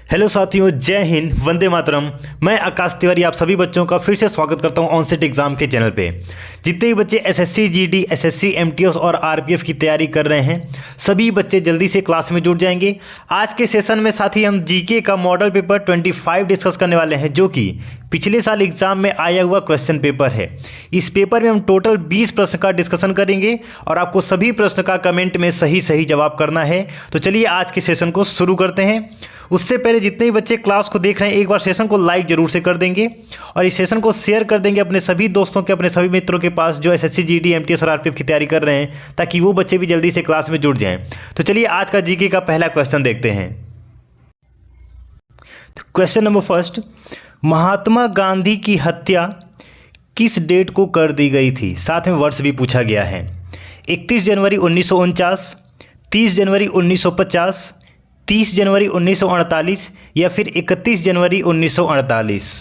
Hello साथियों, जय हिंद, वंदे मातरम। मैं आकाश तिवारी आप सभी बच्चों का फिर से स्वागत करता हूं ऑनसेट एग्जाम के चैनल पे। जितने भी बच्चे एसएससी जीडी, एसएससी एमटीएस और आरपीएफ की तैयारी कर रहे हैं, सभी बच्चे जल्दी से क्लास में जुड़ जाएंगे। आज के सेशन में साथी हम जीके का मॉडल पेपर 25 डिस्कस करने वाले हैं, जो कि पिछले साल एग्जाम में आया हुआ क्वेश्चन पेपर है। इस पेपर में हम टोटल 20 प्रश्न का डिस्कशन करेंगे और आपको सभी प्रश्न का कमेंट में सही सही जवाब करना है। तो चलिए आज के सेशन को शुरू करते हैं। उससे पहले जितने भी बच्चे क्लास को देख रहे हैं, एक बार सेशन को लाइक जरूर से कर देंगे और इस सेशन को शेयर कर देंगे अपने सभी दोस्तों के, अपने सभी मित्रों के पास जो एसएससी जीडी, एमटीएस और आरपीएफ की तैयारी कर रहे हैं, ताकि वो बच्चे भी जल्दी से क्लास में जुड़ जाएं। तो चलिए आज का जीके का पहला क्वेश्चन देखते हैं। तो question number first, Mahatma Gandhi की हत्या किस डेट को कर दी गई थी? साथ में वर्ष भी पूछा गया है। 31 जनवरी 1949, 30 जनवरी 1950, 30 जनवरी 1948 या फिर 31 जनवरी 1948।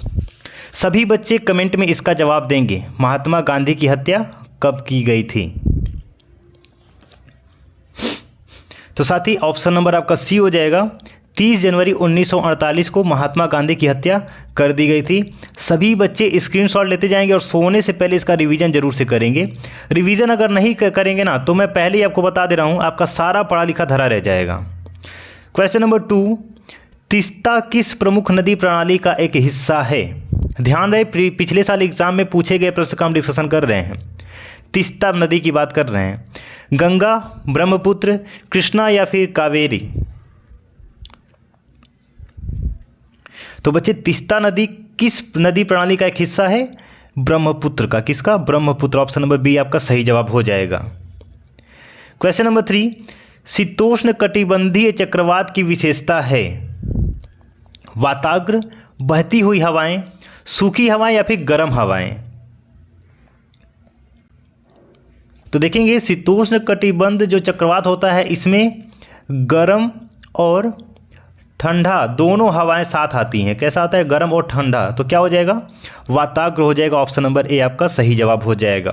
सभी बच्चे कमेंट में इसका जवाब देंगे। महात्मा गांधी की हत्या कब की गई थी? तो साथी ऑप्शन नंबर आपका सी हो जाएगा। 30 जनवरी 1948 को महात्मा गांधी की हत्या कर दी गई थी। सभी बच्चे स्क्रीनशॉट लेते जाएंगे और सोने से पहले इसका रिवीजन जरूर से करेंगे। रिवीजन अगर नहीं करेंगे ना, तो मैं पहले ही आपको बता दे रहा हूँ, आपका सारा पढ़ा लिखा धरा रह जाएगा। क्वेश्चन नंबर 2, तीस्ता किस प्रमुख नदी प्रणाली का एक हिस्सा है? ध्यान रहे, पिछले साल एग्जाम में पूछे गए प्रश्न का हम डिस्कशन कर रहे हैं। तीस्ता नदी की बात कर रहे हैं। गंगा, ब्रह्मपुत्र, कृष्णा या फिर कावेरी? तो बच्चे तीस्ता नदी किस नदी प्रणाली का एक हिस्सा है? ब्रह्मपुत्र का। किसका? ब्रह्मपुत्र। ऑप्शन नंबर बी आपका सही जवाब हो जाएगा। क्वेश्चन नंबर 3, शीतोष्ण कटिबंधीय चक्रवात की विशेषता है? वाताग्र, बहती हुई हवाएं, सूखी हवाएं या फिर गर्म हवाएं? तो देखेंगे शीतोष्ण कटिबंध जो चक्रवात होता है, इसमें गर्म और ठंडा दोनों हवाएं साथ आती हैं। कैसा आता है? गर्म और ठंडा। तो क्या हो जाएगा? वाताग्र हो जाएगा। ऑप्शन नंबर ए आपका सही जवाब हो जाएगा।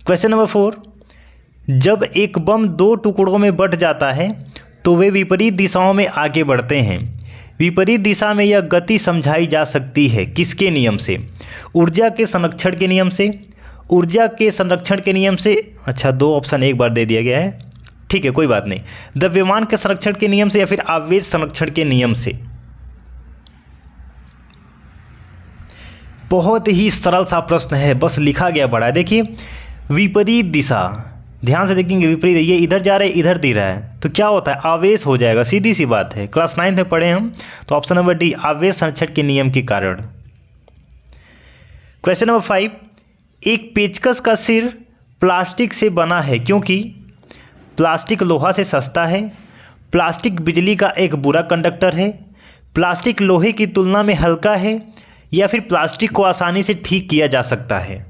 क्वेश्चन नंबर 4, जब एक बम दो टुकड़ों में बंट जाता है तो वे विपरीत दिशाओं में आगे बढ़ते हैं। विपरीत दिशा में यह गति समझाई जा सकती है किसके नियम से? ऊर्जा के संरक्षण के नियम से, ऊर्जा के संरक्षण के नियम से। अच्छा, दो ऑप्शन एक बार दे दिया गया है, ठीक है कोई बात नहीं। द्रव्यमान के संरक्षण के नियम से या फिर आवेश संरक्षण के नियम से? बहुत ही सरल सा प्रश्न है, बस लिखा गया बड़ा है। देखिए विपरीत दिशा, ध्यान से देखेंगे, विपरीत, ये इधर जा रहा है, इधर दे रहा है, तो क्या होता है? आवेश हो जाएगा। सीधी सी बात है, क्लास 9 में पढ़े हम। तो ऑप्शन नंबर डी, आवेश संरक्षण के नियम के कारण। क्वेश्चन नंबर 5, एक पेचकस का सिर प्लास्टिक से बना है क्योंकि प्लास्टिक लोहा से सस्ता है, प्लास्टिक बिजली का एक बुरा कंडक्टर है, प्लास्टिक लोहे की तुलना में हल्का है या फिर प्लास्टिक को आसानी से ठीक किया जा सकता है?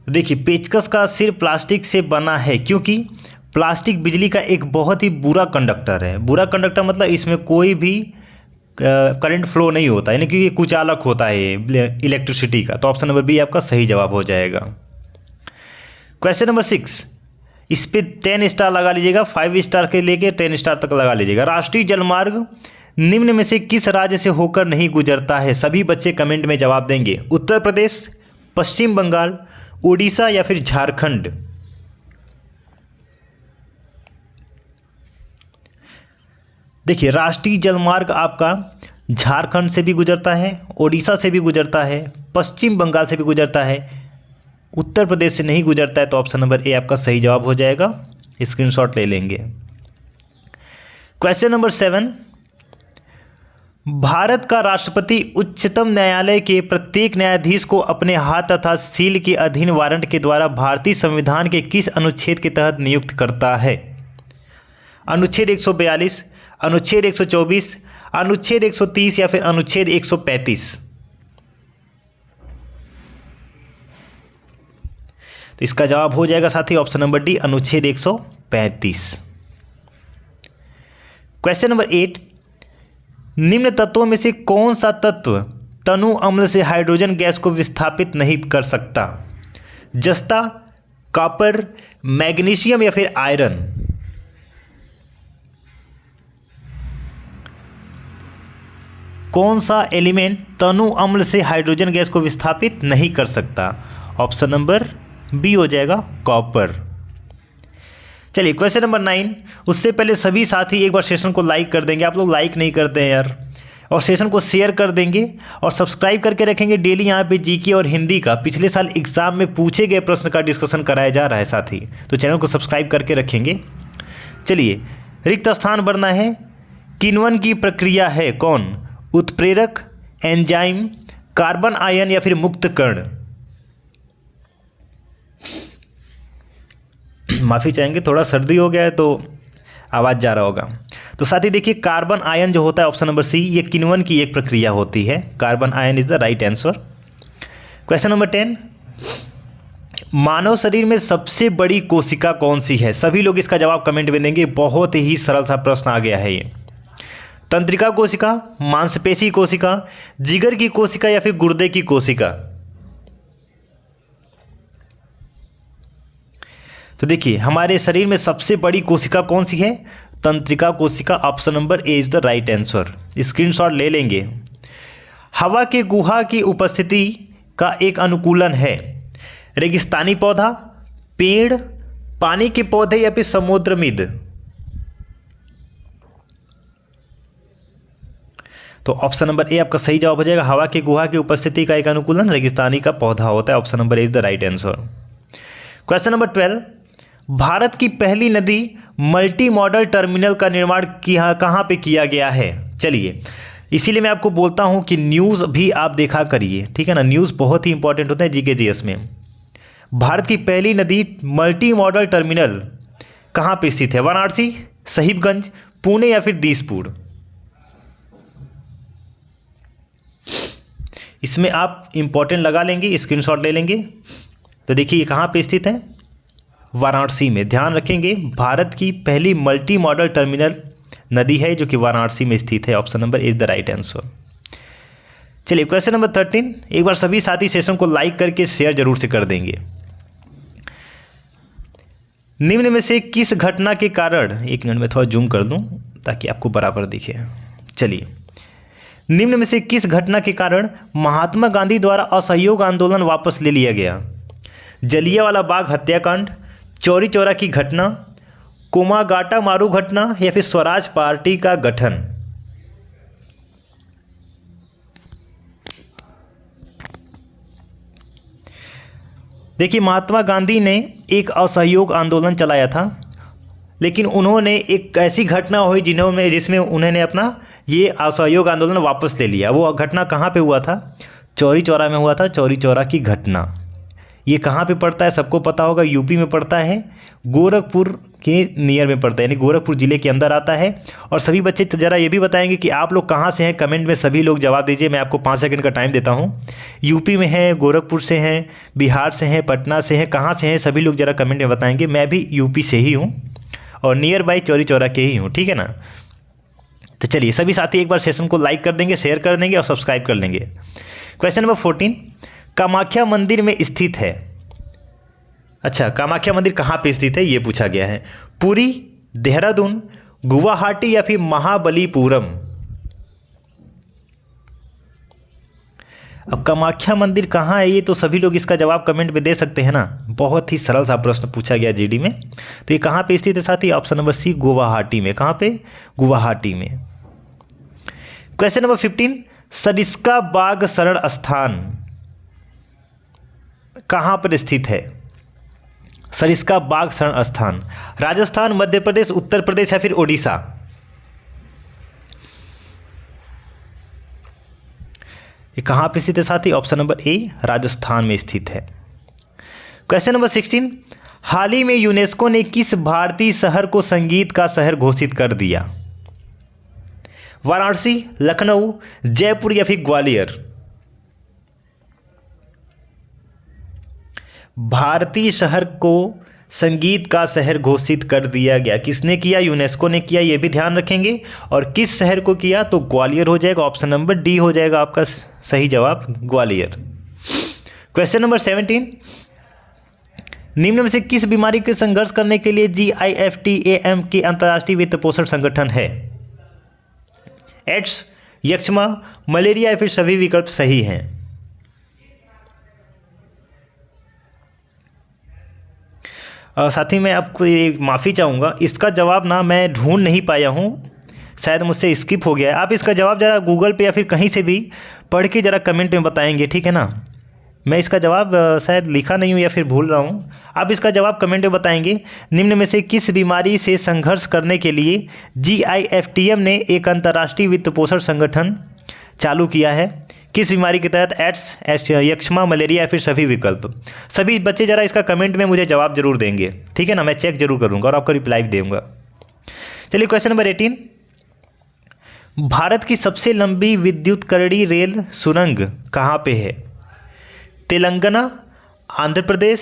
देखिए पेचकस का सिर प्लास्टिक से बना है क्योंकि प्लास्टिक बिजली का एक बहुत ही बुरा कंडक्टर है। बुरा कंडक्टर मतलब इसमें कोई भी करंट फ्लो नहीं होता, यानी कि ये कुचालक होता है इलेक्ट्रिसिटी का। तो ऑप्शन नंबर बी आपका सही जवाब हो जाएगा। क्वेश्चन नंबर 6, इस पे 10 स्टार लगा लीजिएगा, 5 स्टार के लेके 10 स्टार तक लगा लीजिएगा। राष्ट्रीय जलमार्ग निम्न में से किस राज्य से होकर नहीं गुजरता है? सभी बच्चे कमेंट में जवाब देंगे। उत्तर प्रदेश, पश्चिम बंगाल, उड़ीसा या फिर झारखंड? देखिए राष्ट्रीय जलमार्ग आपका झारखंड से भी गुजरता है, उड़ीसा से भी गुजरता है, पश्चिम बंगाल से भी गुजरता है, उत्तर प्रदेश से नहीं गुजरता है। तो ऑप्शन नंबर ए आपका सही जवाब हो जाएगा। स्क्रीनशॉट ले लेंगे। क्वेश्चन नंबर 7, भारत का राष्ट्रपति उच्चतम न्यायालय के प्रत्येक न्यायाधीश को अपने हाथ तथा सील के अधीन वारंट के द्वारा भारतीय संविधान के किस अनुच्छेद के तहत नियुक्त करता है? अनुच्छेद 142, अनुच्छेद 124, अनुच्छेद 130 या फिर अनुच्छेद 135? तो इसका जवाब हो जाएगा साथी ऑप्शन नंबर डी, अनुच्छेद 135। क्वेश्चन नंबर 8, निम्न तत्वों में से कौन सा तत्व तनु अम्ल से हाइड्रोजन गैस को विस्थापित नहीं कर सकता? जस्ता, कॉपर, मैग्नीशियम या फिर आयरन? कौन सा एलिमेंट तनु अम्ल से हाइड्रोजन गैस को विस्थापित नहीं कर सकता? ऑप्शन नंबर बी हो जाएगा कॉपर। चलिए क्वेश्चन नंबर 9। उससे पहले सभी साथी एक बार सेशन को लाइक कर देंगे, आप लोग लाइक नहीं करते हैं यार, और सेशन को शेयर कर देंगे और सब्सक्राइब करके रखेंगे। डेली यहाँ पे जीके और हिंदी का पिछले साल एग्जाम में पूछे गए प्रश्न का डिस्कशन कराया जा रहा है साथी, तो चैनल को सब्सक्राइब करके रखेंगे। चलिए, रिक्त स्थान भरना है। किण्वन की प्रक्रिया है कौन? उत्प्रेरक, एंजाइम, कार्बन आयन या फिर मुक्त कण? माफ़ी चाहेंगे, थोड़ा सर्दी हो गया है तो आवाज़ जा रहा होगा। तो साथ ही देखिए, कार्बन आयन जो होता है ऑप्शन नंबर सी, ये किण्वन की एक प्रक्रिया होती है। Carbon ion is the right answer. Question number 10। मानव शरीर में सबसे बड़ी कोशिका कौन सी है? सभी लोग इसका जवाब कमेंट में देंगे। बहुत ही सरल सा प्रश्न आ गया है ये। तंत्रिका कोशिका, मांसपेशी कोशिका, जिगर की कोशिका या फिर गुर्दे की कोशिका? तो देखिए, हमारे शरीर में सबसे बड़ी कोशिका कौन सी है? तंत्रिका कोशिका। Option number A is the right answer. Screenshot ले लेंगे। हवा के गुहा की उपस्थिति का एक अनुकूलन है। रेगिस्तानी पौधा, पेड़, पानी के पौधे या फिर समुद्रमिद? तो ऑप्शन नंबर ए आपका सही जवाब हो जाएगा। हवा की गुहा की उपस्थिति का एक अनुकूलन रेगिस्तानी का पौधा होता है। Option number A is the right answer. Question number 12। Bharat की पहली नदी मल्टी मॉडल टर्मिनल का निर्माण कहाँ पे किया गया है? चलिए, इसीलिए मैं आपको बोलता हूँ कि न्यूज़ भी आप देखा करिए, ठीक है ना। न्यूज़ बहुत ही इंपॉर्टेंट होता है जीके जीएस में। भारत की पहली नदी मल्टी मॉडल टर्मिनल कहाँ पे स्थित है? वाराणसी, साहिबगंज, पुणे या फिर दीसपुर? इसमें आप इंपॉर्टेंट लगा लेंगे, स्क्रीनशॉट ले लेंगे। तो देखिए, ये कहाँ पे स्थित है? वाराणसी में। ध्यान रखेंगे, भारत की पहली मल्टी मॉडल टर्मिनल नदी है जो कि वाराणसी में स्थित है। Option number is the right answer. चलिए क्वेश्चन नंबर 13। एक बार सभी साथी सेशन को लाइक करके शेयर जरूर से कर देंगे। निम्न में से किस घटना के कारण, एक मिनट में थोड़ा जूम कर दूं ताकि आपको बराबर दिखे। चलिए, निम्न में से किस घटना के कारण महात्मा गांधी द्वारा असहयोग आंदोलन वापस ले लिया गया? जलियांवाला बाग हत्याकांड, चौरी चौरा की घटना, कोमागाटा मारू घटना या फिर स्वराज पार्टी का गठन? देखिए, महात्मा गांधी ने एक असहयोग आंदोलन चलाया था, लेकिन उन्होंने एक ऐसी घटना हुई जिसमें उन्होंने अपना ये असहयोग आंदोलन वापस ले लिया। वो घटना कहाँ पे हुआ था? चौरी चौरा में हुआ था। चौरी चौरा की घटना ये कहाँ पे पड़ता है? सबको पता होगा, यूपी में पड़ता है, गोरखपुर के नियर में पड़ता है, यानी गोरखपुर जिले के अंदर आता है। और सभी बच्चे ज़रा ये भी बताएंगे कि आप लोग कहाँ से हैं, कमेंट में सभी लोग जवाब दीजिए। मैं आपको 5 सेकंड का टाइम देता हूँ। यूपी में हैं, गोरखपुर से हैं, बिहार से हैं, पटना से हैं, कहाँ से हैं सभी लोग ज़रा कमेंट में बताएंगे। मैं भी यूपी से ही हूँ और नियर बाई चौरी चौरा के ही हूँ, ठीक है ना। तो चलिए, सभी साथी एक बार सेशन को लाइक कर देंगे, शेयर कर देंगे और सब्सक्राइब कर लेंगे। Question number 14। कामाख्या मंदिर में स्थित है। अच्छा, कामाख्या मंदिर कहाँ पे स्थित है ये पूछा गया है। पुरी, देहरादून, गुवाहाटी या फिर महाबलीपुरम? अब कामाख्या मंदिर कहाँ है ये तो सभी लोग इसका जवाब कमेंट में दे सकते हैं ना। बहुत ही सरल सा प्रश्न पूछा गया जीडी में। तो ये कहाँ पे स्थित है साथी? ऑप्शन नंबर सी, गुवाहाटी में। कहाँ पे? गुवाहाटी में। Question number 15। सरिस्का बाग शरण स्थान कहाँ पर स्थित है? सरिस्का बाग शरण स्थान राजस्थान, मध्य प्रदेश, उत्तर प्रदेश या फिर ओडिशा? ये कहाँ पे स्थित है साथी? ऑप्शन नंबर ए, राजस्थान में स्थित है। Question number 16। हाल ही में यूनेस्को ने किस भारतीय शहर को संगीत का शहर घोषित कर दिया? वाराणसी, लखनऊ, जयपुर या फिर ग्वालियर? भारतीय शहर को संगीत का शहर घोषित कर दिया गया। किसने किया? यूनेस्को ने किया, ये भी ध्यान रखेंगे। और किस शहर को किया? तो ग्वालियर हो जाएगा। ऑप्शन नंबर डी हो जाएगा आपका सही जवाब, ग्वालियर। Question number 17। निम्न में से किस बीमारी के संघर्ष करने के लिए GIFTAM की अंतर्राष्ट्रीय वित्त पोषण संगठन है? एड्स, यक्ष्मा, मलेरिया या फिर सभी विकल्प सही हैं? साथ ही मैं आपको ये माफ़ी चाहूँगा, इसका जवाब ना मैं ढूंढ नहीं पाया हूँ, शायद मुझसे स्किप हो गया है। आप इसका जवाब ज़रा गूगल पे या फिर कहीं से भी पढ़ के ज़रा कमेंट में बताएंगे, ठीक है ना। मैं इसका जवाब शायद लिखा नहीं हूँ या फिर भूल रहा हूँ। आप इसका जवाब कमेंट में बताएंगे। निम्न में से किस बीमारी से संघर्ष करने के लिए GIFTM ने एक अंतर्राष्ट्रीय वित्त पोषण संगठन चालू किया है? किस बीमारी के तहत? एड्स, यक्ष्मा, मलेरिया या फिर सभी विकल्प? सभी बच्चे ज़रा इसका कमेंट में मुझे जवाब जरूर देंगे, ठीक है ना। मैं चेक जरूर करूँगा और आपको रिप्लाई भी दूँगा। चलिए क्वेश्चन नंबर 18, भारत की सबसे लंबी विद्युतकरणीय रेल सुरंग कहाँ पे है? तेलंगाना, आंध्र प्रदेश,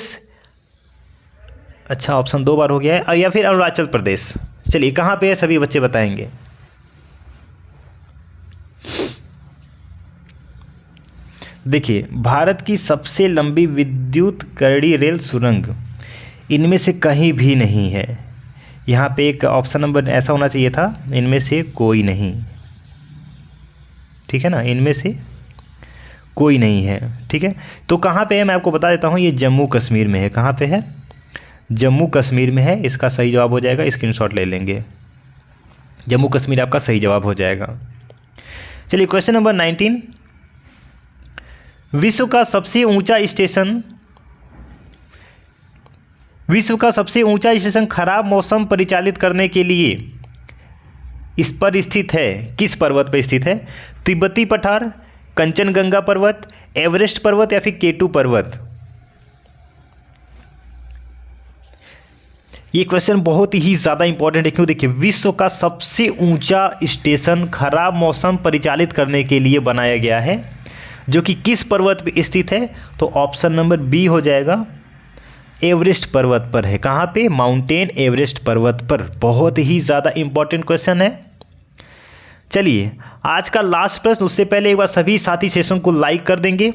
अच्छा ऑप्शन 2 बार हो गया है, या फिर अरुणाचल प्रदेश? चलिए कहाँ पे है सभी बच्चे बताएंगे। देखिए, भारत की सबसे लंबी विद्युतकरणीय रेल सुरंग इनमें से कहीं भी नहीं है। यहाँ पे एक ऑप्शन नंबर ऐसा होना चाहिए था, इनमें से कोई नहीं, ठीक है ना, इनमें से कोई नहीं है, ठीक है। तो कहाँ पे है मैं आपको बता देता हूँ, ये जम्मू कश्मीर में है। कहाँ पे है? जम्मू कश्मीर में है। इसका सही जवाब हो जाएगा, स्क्रीनशॉट ले लेंगे, जम्मू कश्मीर आपका सही जवाब हो जाएगा। चलिए क्वेश्चन नंबर 19, विश्व का सबसे ऊंचा स्टेशन खराब मौसम परिचालित करने के लिए इस पर स्थित है? किस पर्वत पर स्थित है? तिब्बती पठार, कंचनजंगा पर्वत, एवरेस्ट पर्वत या फिर केटू पर्वत? ये क्वेश्चन बहुत ही ज़्यादा इंपॉर्टेंट है। क्यों? देखिए, विश्व का सबसे ऊंचा स्टेशन खराब मौसम परिचालित करने के लिए बनाया गया है, जो कि किस पर्वत पर स्थित है? तो ऑप्शन नंबर बी हो जाएगा, एवरेस्ट पर्वत पर है। कहाँ पे? माउंटेन एवरेस्ट पर्वत पर। बहुत ही ज़्यादा इंपॉर्टेंट क्वेश्चन है। चलिए आज का लास्ट प्रश्न, उससे पहले एक बार सभी साथी सेशन को लाइक कर देंगे,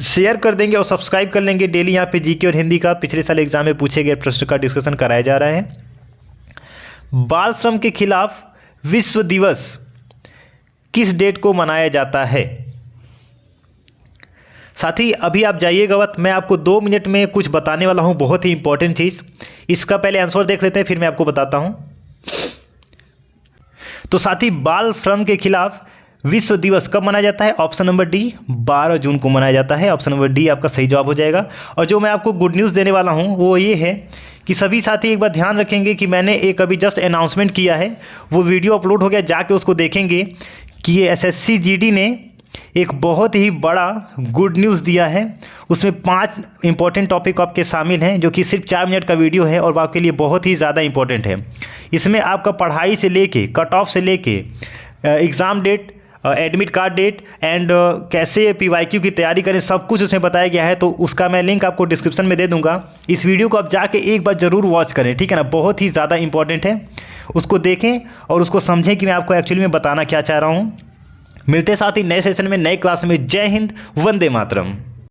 शेयर कर देंगे और सब्सक्राइब कर लेंगे। डेली यहाँ पे जीके और हिंदी का पिछले साल एग्जाम में पूछे गए प्रश्न का डिस्कशन कराया जा रहा है। बाल श्रम के खिलाफ विश्व दिवस किस डेट को मनाया जाता है? साथी अभी आप जाइएगा मत, मैं आपको 2 मिनट में कुछ बताने वाला हूँ, बहुत ही इंपॉर्टेंट चीज़। इसका पहले आंसर देख लेते हैं, फिर मैं आपको बताता हूँ। तो साथी, बाल श्रम के खिलाफ विश्व दिवस कब मनाया जाता है? ऑप्शन नंबर डी, 12 जून को मनाया जाता है। ऑप्शन नंबर डी आपका सही जवाब हो जाएगा। और जो मैं आपको गुड न्यूज़ देने वाला हूँ वो ये है कि सभी साथी एक बार ध्यान रखेंगे कि मैंने एक अभी जस्ट अनाउंसमेंट किया है, वो वीडियो अपलोड हो गया, जाके उसको देखेंगे कि ये SSC GD ने एक बहुत ही बड़ा गुड न्यूज़ दिया है। उसमें 5 इंपॉर्टेंट टॉपिक आपके शामिल हैं, जो कि सिर्फ 4 मिनट का वीडियो है और आपके लिए बहुत ही ज़्यादा इंपॉर्टेंट है। इसमें आपका पढ़ाई से लेके, कट ऑफ से लेके, exam date, admit card date and कैसे PYQ की तैयारी करें, सब कुछ उसमें बताया गया है। तो उसका मैं लिंक आपको डिस्क्रिप्शन में दे दूंगा। इस वीडियो को आप जाके एक बार ज़रूर वॉच करें, ठीक है ना। बहुत ही ज़्यादा इंपॉर्टेंट है, उसको देखें और उसको समझें कि मैं आपको एक्चुअली में बताना क्या चाह रहा हूँ। मिलते साथ ही नए सेशन में, नए क्लास में। जय हिंद, वंदे मातरम।